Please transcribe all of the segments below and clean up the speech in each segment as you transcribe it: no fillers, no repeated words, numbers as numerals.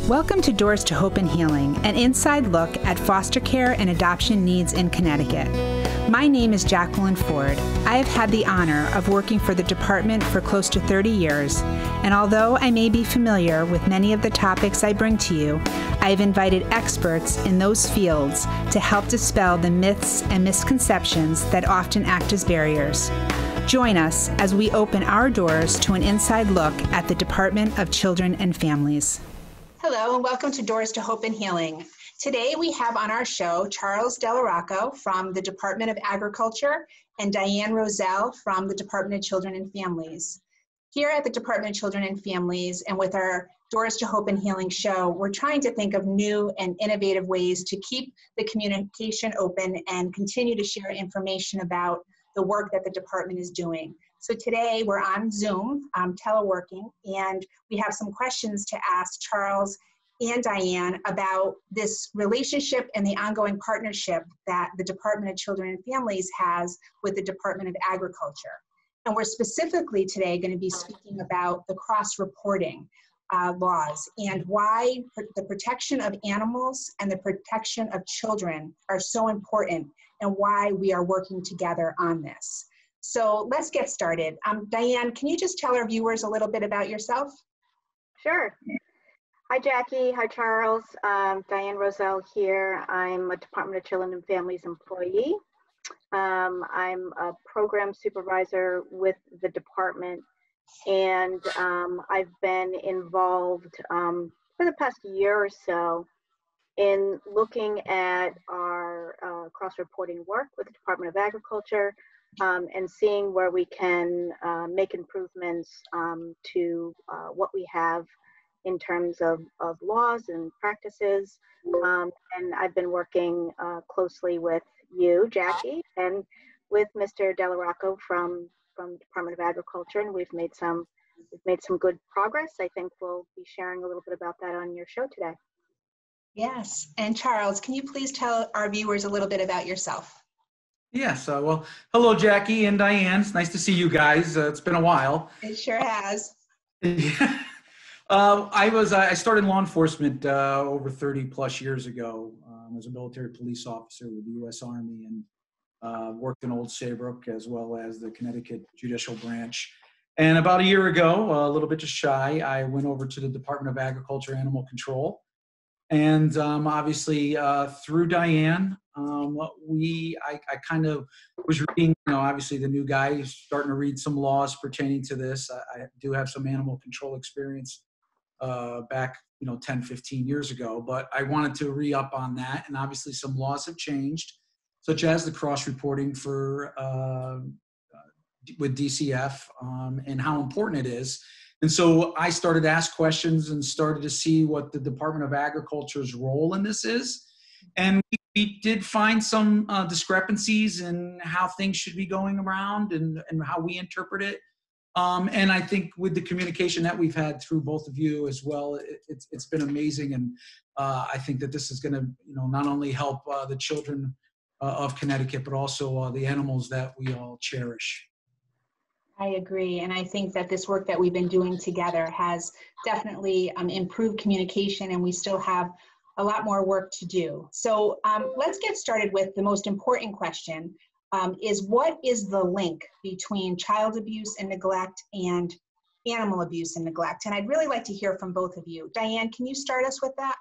Welcome to Doors to Hope and Healing, an inside look at foster care and adoption needs in Connecticut. My name is Jacqueline Ford. I have had the honor of working for the department for close to 30 years, and although I may be familiar with many of the topics I bring to you, I have invited experts in those fields to help dispel the myths and misconceptions that often act as barriers. Join us as we open our doors to an inside look at the Department of Children and Families. Hello, and welcome to Doors to Hope and Healing. Today we have on our show Charles Delarocco from the Department of Agriculture and Diane Rosell from the Department of Children and Families. Here at the Department of Children and Families and with our Doors to Hope and Healing show, we're trying to think of new and innovative ways to keep the communication open and continue to share information about the work that the department is doing. So today we're on Zoom, teleworking, and we have some questions to ask Charles and Diane about this relationship and the ongoing partnership that the Department of Children and Families has with the Department of Agriculture. And we're specifically today going to be speaking about the cross-reporting laws and why the protection of animals and the protection of children are so important and why we are working together on this. So let's get started. Diane, can you just tell our viewers a little bit about yourself? Sure. Hi, Jackie. Hi, Charles. Diane Rosell here. I'm a Department of Children and Families employee. I'm a program supervisor with the department, and I've been involved for the past year or so in looking at our cross-reporting work with the Department of Agriculture and seeing where we can make improvements to what we have in terms of laws and practices. And I've been working closely with you, Jackie, and with Mr. Delarocco from the Department of Agriculture, and we've made some good progress. I think we'll be sharing a little bit about that on your show today. Yes, and Charles, can you please tell our viewers a little bit about yourself? Yes, well, hello, Jackie and Diane. It's nice to see you guys. It's been a while. It sure has. I started law enforcement over 30 plus years ago. I was a military police officer with the U.S. Army and worked in Old Saybrook as well as the Connecticut Judicial Branch. And about a year ago, a little bit just shy, I went over to the Department of Agriculture Animal Control. And obviously through Diane, I kind of was reading, obviously the new guy starting to read some laws pertaining to this. I do have some animal control experience back, 10, 15 years ago, but I wanted to re-up on that. And obviously some laws have changed, such as the cross-reporting for with DCF and how important it is. And so I started to ask questions and started to see what the Department of Agriculture's role in this is. And we did find some discrepancies in how things should be going around and how we interpret it. And I think with the communication that we've had through both of you as well, it's been amazing. And I think that this is going to, not only help the children of Connecticut, but also the animals that we all cherish. I agree, and I think that this work that we've been doing together has definitely improved communication, and we still have a lot more work to do. So let's get started with the most important question, is what is the link between child abuse and neglect and animal abuse and neglect? And I'd really like to hear from both of you. Diane, can you start us with that?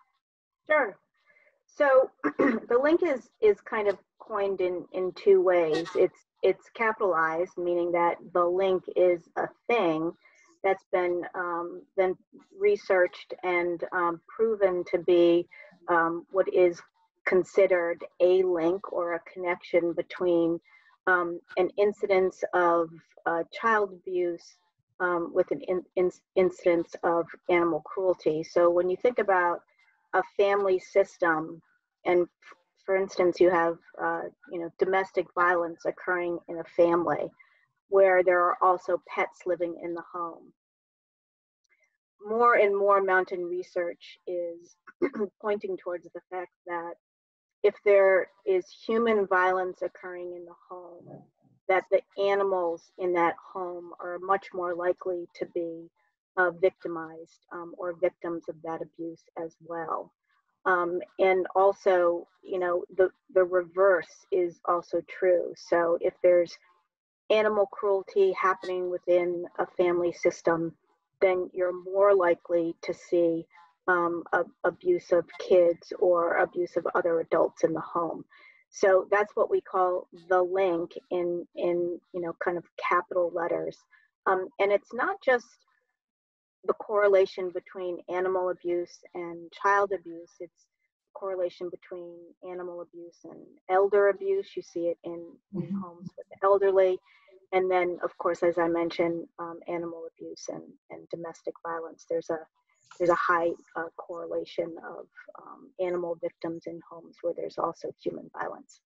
Sure. So the link is kind of coined in two ways. It's capitalized, meaning that the link is a thing that's been researched and proven to be what is considered a link or a connection between an incidence of child abuse with an incidence of animal cruelty. So when you think about a family system, and for instance, you have domestic violence occurring in a family where there are also pets living in the home. More and more mountain research is pointing towards the fact that if there is human violence occurring in the home, that the animals in that home are much more likely to be victimized or victims of that abuse as well. And also, you know, the reverse is also true. So if there's animal cruelty happening within a family system, then you're more likely to see abuse of kids or abuse of other adults in the home. So that's what we call the link in you know, kind of capital letters. And it's not just the correlation between animal abuse and child abuse. It's correlation between animal abuse and elder abuse. You see it in homes with the elderly. And then, of course, as I mentioned, animal abuse and domestic violence. There's a high correlation of animal victims in homes where there's also human violence.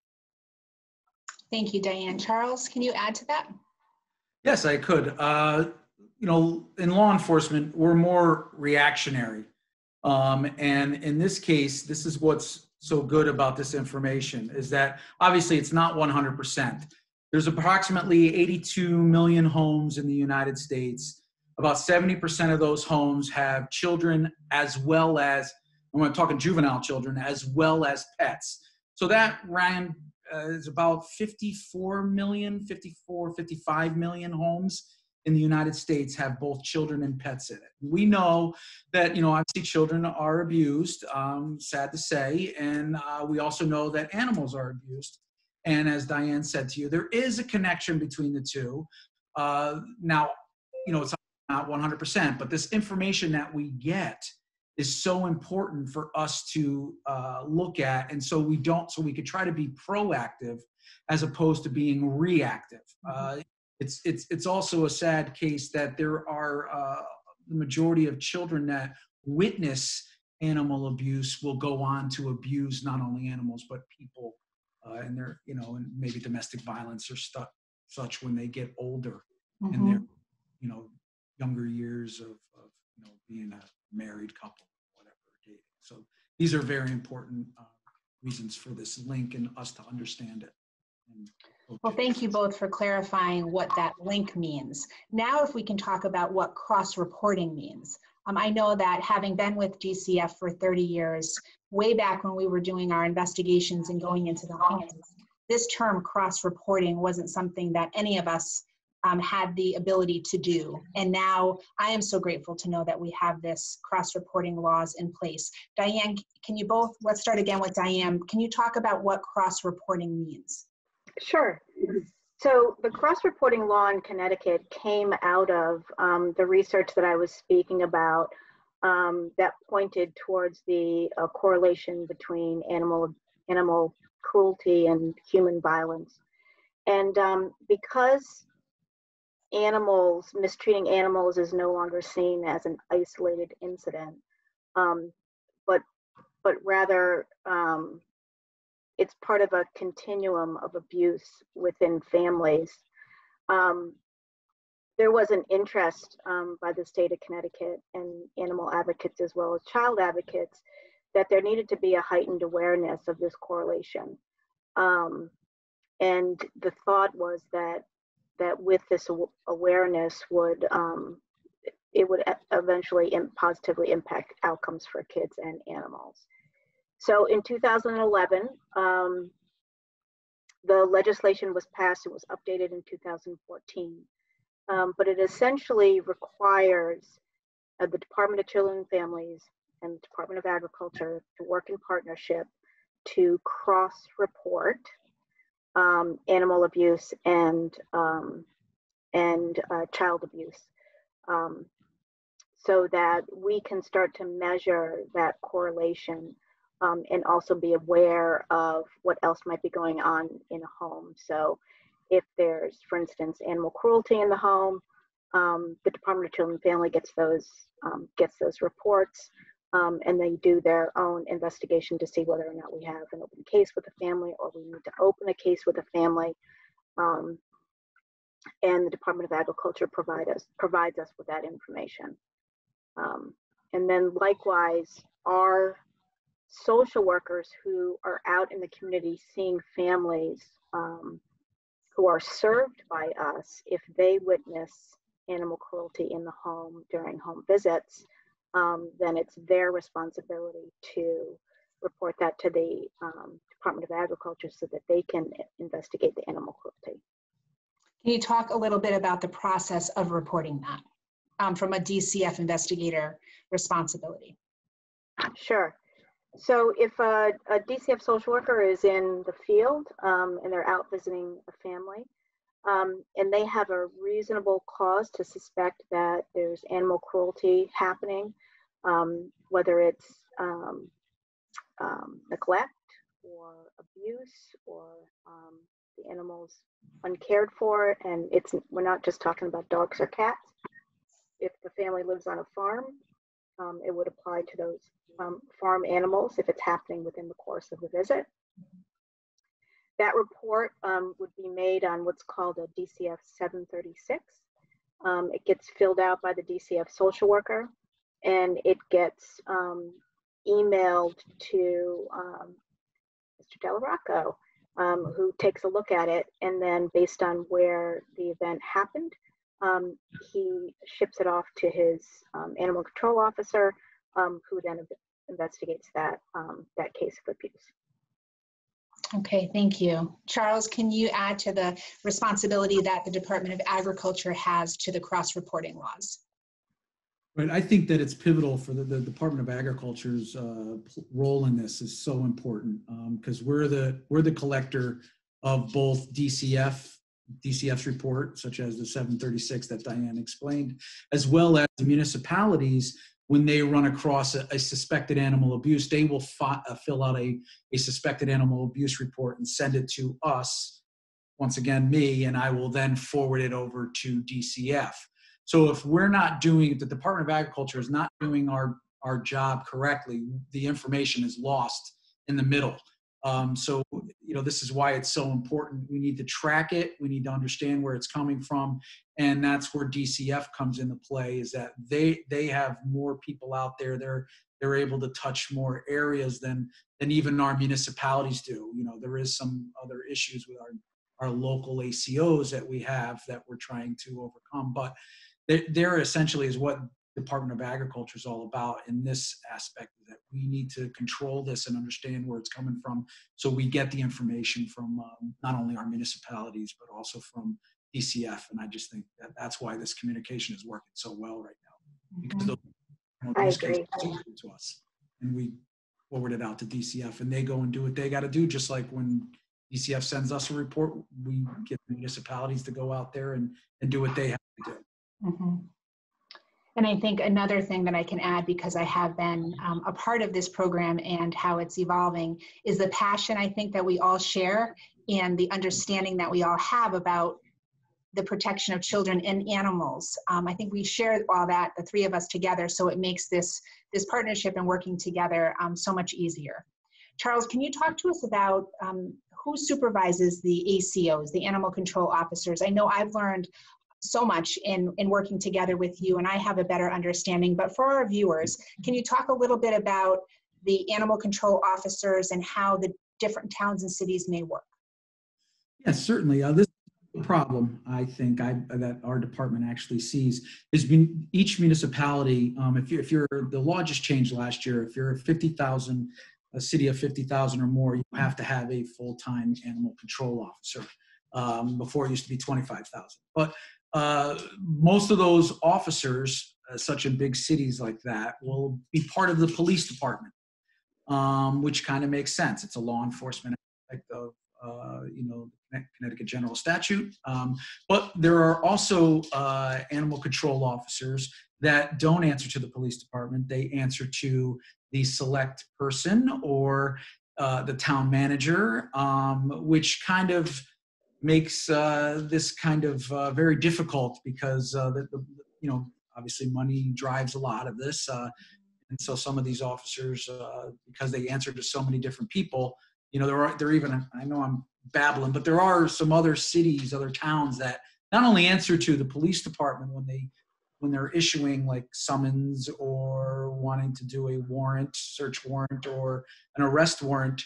Thank you, Diane. Charles, can you add to that? Yes, I could. You know, in law enforcement, we're more reactionary. And in this case, this is what's so good about this information, is that obviously it's not 100%. There's approximately 82 million homes in the United States. About 70% of those homes have children, as well as, I'm talking juvenile children, as well as pets. So that is about 55 million homes in the United States have both children and pets in it. We know that, you know, obviously children are abused, sad to say, and we also know that animals are abused. And as Diane said to you, there is a connection between the two. Now, you know, it's not 100%, but this information that we get is so important for us to look at, and so we could try to be proactive as opposed to being reactive. It's also a sad case that there are the majority of children that witness animal abuse will go on to abuse not only animals but people, and they're, you know, and maybe domestic violence or such when they get older in their, you know, younger years of you know, being a married couple, whatever, dating. So these are very important reasons for this link and us to understand it. Well, thank you both for clarifying what that link means. Now, if we can talk about what cross-reporting means. I know that having been with GCF for 30 years, way back when we were doing our investigations and going into the homes, this term cross-reporting wasn't something that any of us had the ability to do. And now I am so grateful to know that we have this cross-reporting laws in place. Diane, can you both, let's start again with Diane. Can you talk about what cross-reporting means? Sure. So the cross-reporting law in Connecticut came out of the research that I was speaking about that pointed towards the correlation between animal cruelty and human violence. And because mistreating animals is no longer seen as an isolated incident, but rather it's part of a continuum of abuse within families. There was an interest by the state of Connecticut and animal advocates as well as child advocates that there needed to be a heightened awareness of this correlation. And the thought was that with this awareness it would eventually positively impact outcomes for kids and animals. So in 2011, the legislation was passed. It was updated in 2014, but it essentially requires the Department of Children and Families and the Department of Agriculture to work in partnership to cross-report animal abuse and child abuse, so that we can start to measure that correlation. And also be aware of what else might be going on in a home. So if there's, for instance, animal cruelty in the home, the Department of Children and Family gets those reports, and they do their own investigation to see whether or not we have an open case with a family or we need to open a case with a family. And the Department of Agriculture provides us with that information. And then likewise, our social workers who are out in the community seeing families who are served by us, if they witness animal cruelty in the home during home visits, then it's their responsibility to report that to the Department of Agriculture so that they can investigate the animal cruelty. Can you talk a little bit about the process of reporting that from a DCF investigator responsibility? Sure. So if a DCF social worker is in the field and they're out visiting a family, and they have a reasonable cause to suspect that there's animal cruelty happening, whether it's neglect or abuse or the animal's uncared for, and we're not just talking about dogs or cats. If the family lives on a farm, it would apply to those farm animals if it's happening within the course of the visit. That report would be made on what's called a DCF 736. It gets filled out by the DCF social worker, and it gets emailed to Mr. Delarocco, who takes a look at it, and then based on where the event happened, he ships it off to his animal control officer, who then investigates that case of abuse. Okay, thank you. Charles, can you add to the responsibility that the Department of Agriculture has to the cross-reporting laws? Right, I think that it's pivotal for the Department of Agriculture's role in this is so important because we're the collector of both DCF's report, such as the 736 that Diane explained, as well as the municipalities. When they run across a suspected animal abuse, they will fill out a suspected animal abuse report and send it to us, once again, me, and I will then forward it over to DCF. So if we're not doing, the Department of Agriculture is not doing our job correctly, the information is lost in the middle. So, this is why it's so important. We need to track it. We need to understand where it's coming from. And that's where DCF comes into play, is that they have more people out there. They're able to touch more areas than even our municipalities do. There is some other issues with our local ACOs that we have that we're trying to overcome. But they're essentially is what Department of Agriculture is all about in this aspect, that we need to control this and understand where it's coming from, so we get the information from not only our municipalities but also from DCF. And I just think that that's why this communication is working so well right now, because those cases to us, and we forward it out to DCF, and they go and do what they got to do. Just like when DCF sends us a report, we get the municipalities to go out there and do what they have to do. Mm-hmm. And I think another thing that I can add, because I have been a part of this program and how it's evolving, is the passion I think that we all share and the understanding that we all have about the protection of children and animals. I think we share all that, the three of us together, so it makes this partnership and working together so much easier. Charles, can you talk to us about who supervises the ACOs, the animal control officers? I know I've learned so much in working together with you, and I have a better understanding, but for our viewers, can you talk a little bit about the animal control officers and how the different towns and cities may work? Yes, certainly. This problem, I think, that our department actually sees is each municipality, if you're, the law just changed last year, if you're a city of 50,000 or more, you have to have a full-time animal control officer. Before it used to be 25,000. But most of those officers, such in big cities like that, will be part of the police department, which kind of makes sense. It's a law enforcement aspect of, Connecticut General Statute. But there are also animal control officers that don't answer to the police department. They answer to the select person or the town manager, which kind of makes this kind of very difficult, because obviously money drives a lot of this, and so some of these officers, because they answer to so many different people, there even, I know I'm babbling, but there are some other cities, other towns that not only answer to the police department when they're issuing like summons or wanting to do a warrant, search warrant, or an arrest warrant.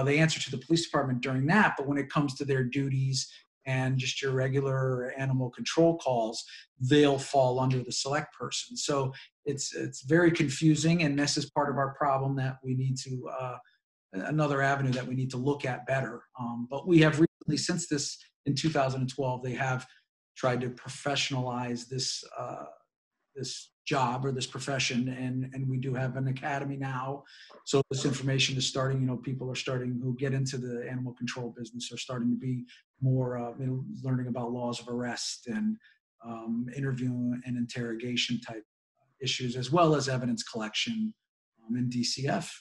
They answer to the police department during that, but when it comes to their duties and just your regular animal control calls, they'll fall under the select person. So it's very confusing, and this is part of our problem that we need to, another avenue that we need to look at better. But we have recently, since this in 2012, they have tried to professionalize this this job or this profession, and we do have an academy now. So this information is starting, people are starting who get into the animal control business are starting to be more learning about laws of arrest and interview and interrogation type issues, as well as evidence collection in DCF.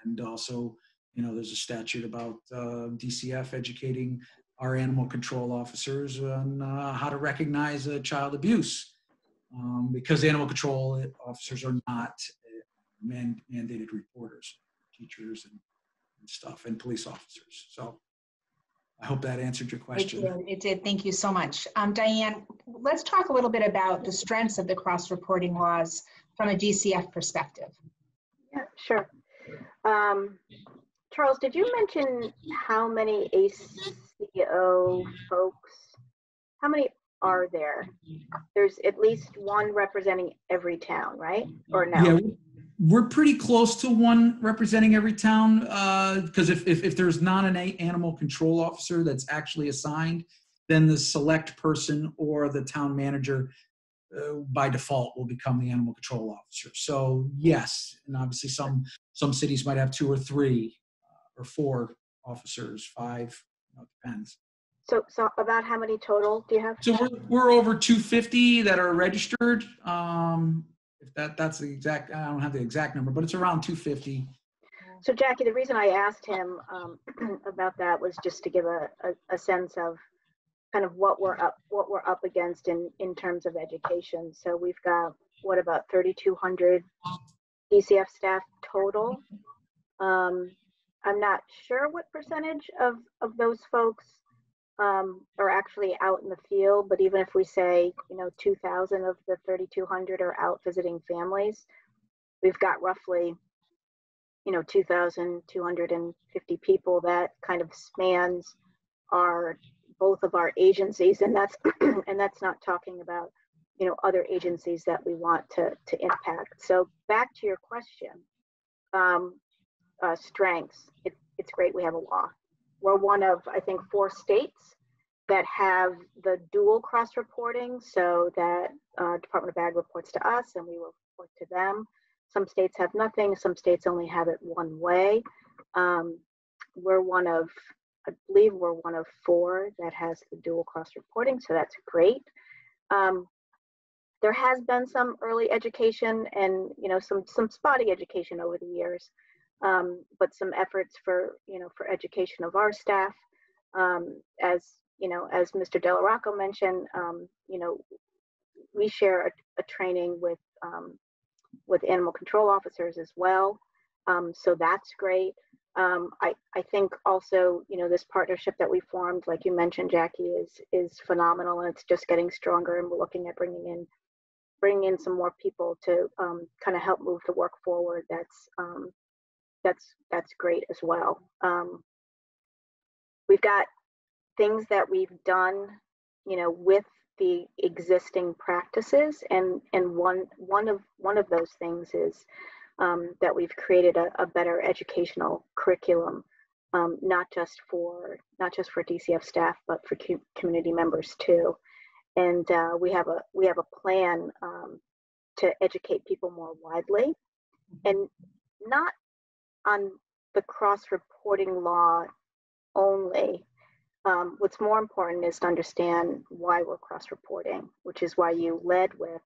And also, there's a statute about DCF educating our animal control officers on how to recognize child abuse. Because animal control officers are not mandated reporters, teachers and stuff, and police officers. So I hope that answered your question. It did. Thank you so much. Diane, let's talk a little bit about the strengths of the cross-reporting laws from a DCF perspective. Yeah, sure. Charles, did you mention how many ACO folks, how many are there? There's at least one representing every town, right? Or no? Yeah, we're pretty close to one representing every town, because if there's not an animal control officer that's actually assigned, then the select person or the town manager by default will become the animal control officer. So yes, and obviously some cities might have 2 or 3 or 4 officers, 5, it depends. So about how many total do you have? So we're over 250 that are registered. If that's the exact, I don't have the exact number, but it's around 250. So Jackie, the reason I asked him about that was just to give a sense of kind of what we're up against in terms of education. So we've got, what, about 3,200 DCF staff total. I'm not sure what percentage of those folks are actually out in the field, but even if we say, 2,000 of the 3,200 are out visiting families, we've got roughly, 2,250 people that kind of spans both of our agencies, and that's and that's not talking about, other agencies that we want to impact. So back to your question, strengths. It's great we have a law. We're one of, I think, 4 states that have the dual cross-reporting, so that Department of Ag reports to us and we report to them. Some states have nothing. Some states only have it one way. We're one of, I believe we're one of 4 that has the dual cross-reporting, so that's great. There has been some early education and, some spotty education over the years. But some efforts for education of our staff, as Mr. Delarocco mentioned, we share a training with animal control officers as well, so that's great. I think also, this partnership that we formed, like you mentioned, Jackie, is phenomenal, and it's just getting stronger, and we're looking at bringing in some more people to kind of help move the work forward. That's great as well. We've got things that we've done, with the existing practices, and one of those things is that we've created a better educational curriculum, not just for DCF staff, but for community members too. And we have a plan to educate people more widely, and not on the cross-reporting law only. What's more important is to understand why we're cross-reporting, which is why you led with,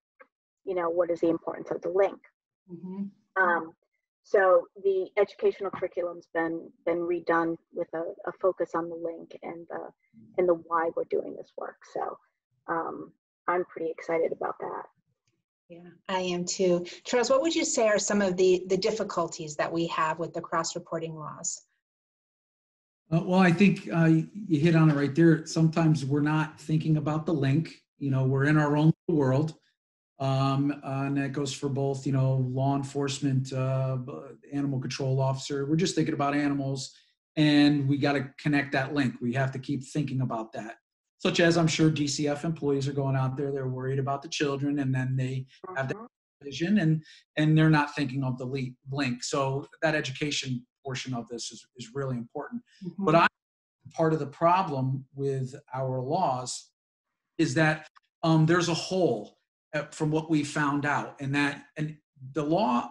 what is the importance of the link. Mm-hmm. So the educational curriculum's been redone with a focus on the link and the why we're doing this work. So I'm pretty excited about that. Yeah, I am too. Charles, what would you say are some of the difficulties that we have with the cross-reporting laws? Well, I think you hit on it right there. Sometimes we're not thinking about the link. We're in our own world. And that goes for both, law enforcement, animal control officer. We're just thinking about animals And we got to connect that link. We have to keep thinking about that. Such as I'm sure DCF employees are going out there, they're worried about the children, and then they have that vision, and they're not thinking of the link. So that education portion of this is really important. But part of the problem with our laws is that there's a hole from what we found out, and the law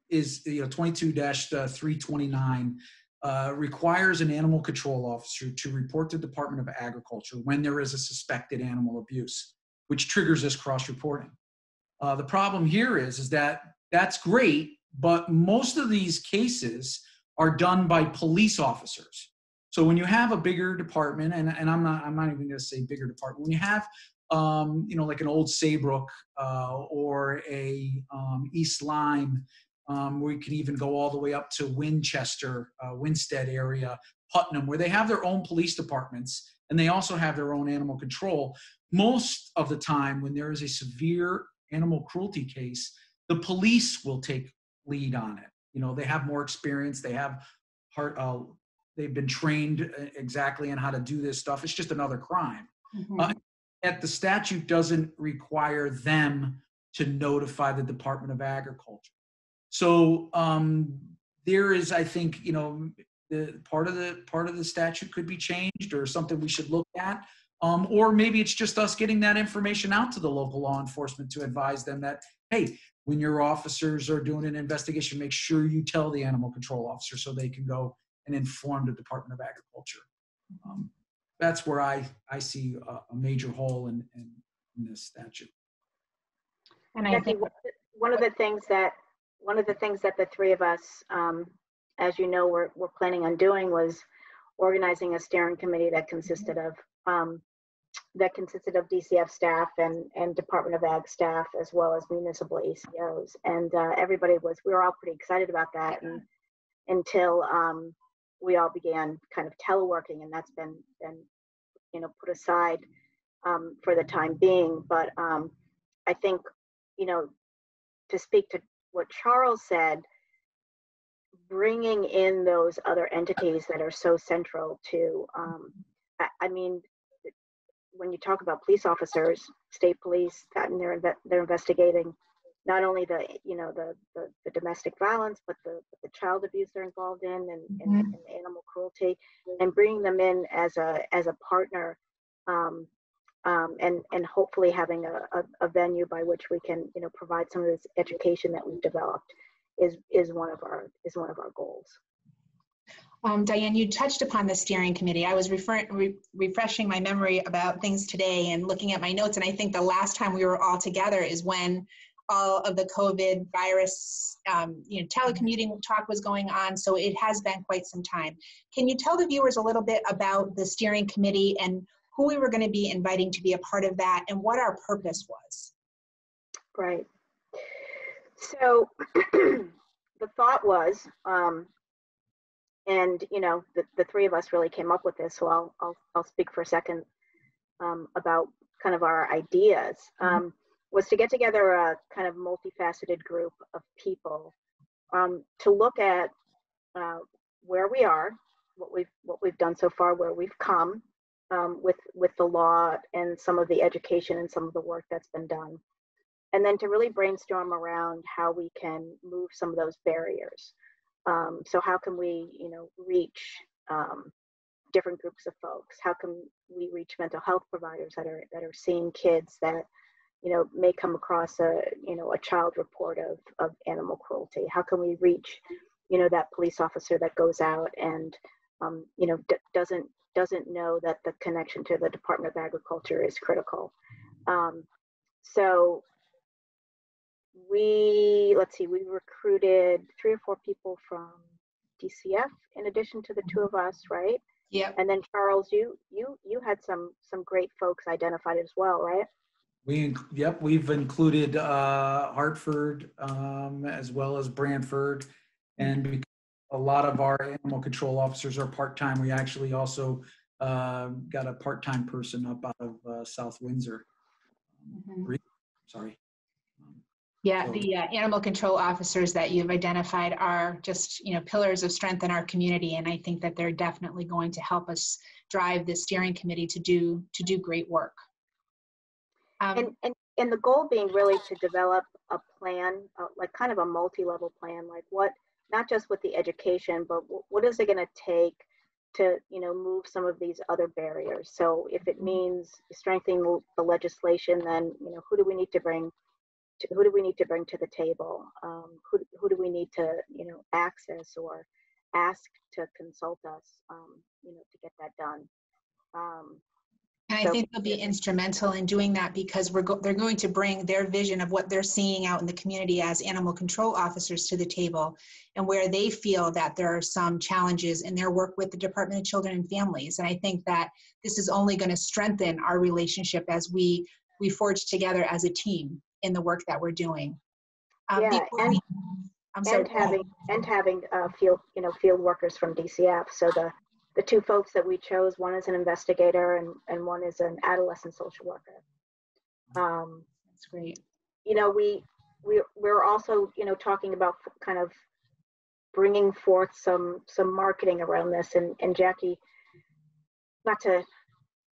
is 22-329 requires an animal control officer to report to the Department of Agriculture when there is a suspected animal abuse, which triggers this cross-reporting. The problem here is that that's great, but most of these cases are done by police officers. So when you have a bigger department, and I'm not even going to say bigger department, when you have like an Old Saybrook or a East Lyme, we could even go all the way up to Winchester, Winstead area, Putnam, where they have their own police departments and they also have their own animal control. Most of the time when there is a severe animal cruelty case, the police will take lead on it. They have more experience. They have they've been trained exactly on how to do this stuff. It's just another crime. Yet the statute doesn't require them to notify the Department of Agriculture. So there is, I think, the part of the statute could be changed, or something we should look at, or maybe it's just us getting that information out to the local law enforcement to advise them that, hey, when your officers are doing an investigation, make sure you tell the animal control officer so they can go and inform the Department of Agriculture. That's where I see a major hole in this statute. And I think one of the things that the three of us, as you know, we're planning on doing was organizing a steering committee that consisted of DCF staff and Department of Ag staff, as well as municipal ACOs. And we were all pretty excited about that, and until we all began kind of teleworking, and that's been put aside for the time being. But I think, to speak to what Charles said, bringing in those other entities that are so central to, when you talk about police officers, state police, they're investigating not only the domestic violence, but the child abuse they're involved in, and animal cruelty, and bringing them in as a partner, and hopefully having a venue by which we can provide some of this education that we've developed is one of our goals. Diane, you touched upon the steering committee. I was refreshing my memory about things today and looking at my notes, and I think the last time we were all together is when all of the COVID virus, telecommuting talk was going on. So it has been quite some time. Can you tell the viewers a little bit about the steering committee and who we were going to be inviting to be a part of that and what our purpose was? Right. So the thought was, and the three of us really came up with this, so I'll speak for a second about kind of our ideas, was to get together a kind of multifaceted group of people to look at where we are, what we've done so far, where we've come with the law and some of the education and some of the work that's been done, and then to really brainstorm around how we can move some of those barriers. So how can we, reach different groups of folks? How can we reach mental health providers that are seeing kids that, may come across a child report of animal cruelty? How can we reach, that police officer that goes out and, doesn't know that the connection to the Department of Agriculture is critical? So we recruited 3 or 4 people from DCF in addition to the 2 of us, right? Yeah. And then Charles, you had some great folks identified as well, right? We've included Hartford as well as Brantford, and because a lot of our animal control officers are part-time, we actually also got a part-time person up out of South Windsor. Sorry. Yeah, So, the animal control officers that you've identified are just, pillars of strength in our community, and I think that they're definitely going to help us drive the steering committee to do great work. And the goal being really to develop a plan, like kind of a multi-level plan, like what, not just with the education, but what is it going to take to, move some of these other barriers. So if it means strengthening the legislation, then, who do we need to bring to the table? Who do we need to, access or ask to consult us, to get that done? And I think they'll be instrumental in doing that because they're going to bring their vision of what they're seeing out in the community as animal control officers to the table, and where they feel that there are some challenges in their work with the Department of Children and Families. And I think that this is only going to strengthen our relationship as we forge together as a team in the work that we're doing. Yeah, having field workers from DCF. So the two folks that we chose, one is an investigator and one is an adolescent social worker. That's great. We're also, talking about kind of bringing forth some marketing around this. And Jackie, not to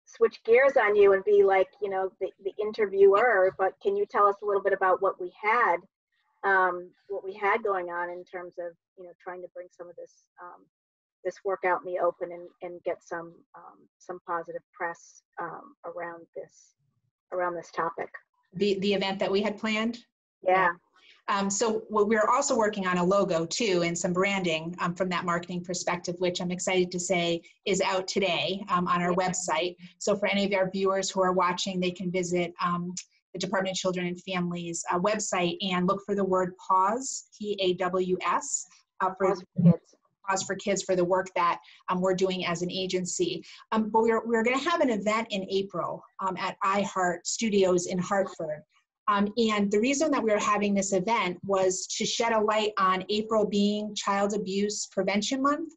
switch gears on you and be like, the interviewer, but can you tell us a little bit about what we had going on in terms of, trying to bring some of this work out in the open and get some positive press around this topic. The event that we had planned? Yeah. So we're also working on a logo too and some branding from that marketing perspective, which I'm excited to say is out today on our website. So for any of our viewers who are watching, they can visit the Department of Children and Families website and look for the word PAWS, P-A-W-S, Pause for Kids, for the work that we're doing as an agency. But we're going to have an event in April at iHeart Studios in Hartford. And the reason that we were having this event was to shed a light on April being Child Abuse Prevention Month,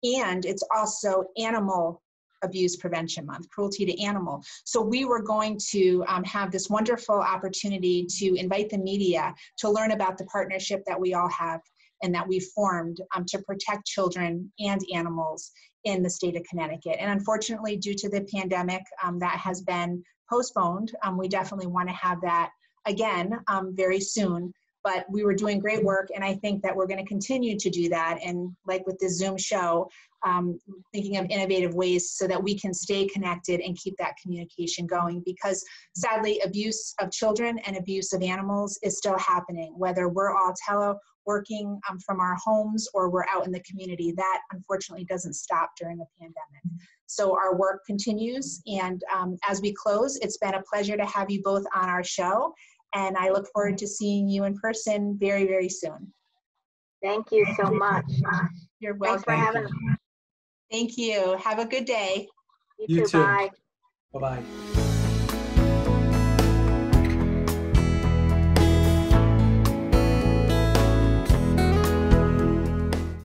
and it's also Animal Abuse Prevention Month, cruelty to animal. So we were going to have this wonderful opportunity to invite the media to learn about the partnership that we all have and that we formed to protect children and animals in the state of Connecticut. And unfortunately, due to the pandemic, that has been postponed. We definitely want to have that again very soon. But we were doing great work, and I think that we're going to continue to do that. And like with the Zoom show, thinking of innovative ways so that we can stay connected and keep that communication going, because sadly, abuse of children and abuse of animals is still happening, whether we're all teleworking from our homes or we're out in the community. That unfortunately doesn't stop during the pandemic. So our work continues, and as we close, it's been a pleasure to have you both on our show. And I look forward to seeing you in person very, very soon. Thank you so much. You're welcome. Thanks for having us. Thank you. Have a good day. You too. Bye. Bye-bye.